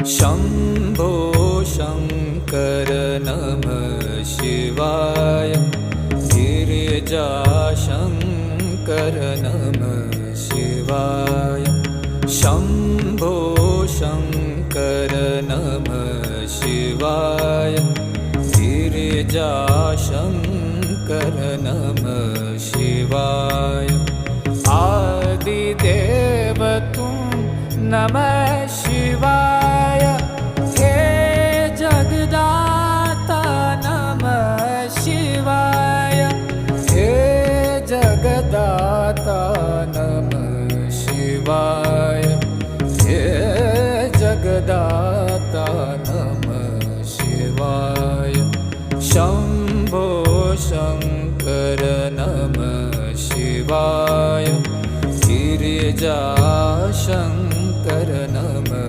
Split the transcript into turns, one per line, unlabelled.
शम्भो शङ्कर नमः शिवाय। गिरिजाशङ्कर नमः शिवाय। शम्भो शङ्कर नमः शिवाय। गिरिजाशङ्कर नमः शिवाय। आदिदेव तुम नमः शिवाय। हे जगदाता नमः शिवाय। हे जगदाता नमः शिवाय। हे जगदाता नमः शिवाय। शम्भो शङ्कर नमः शिवाय। गिरिजाशङ्कर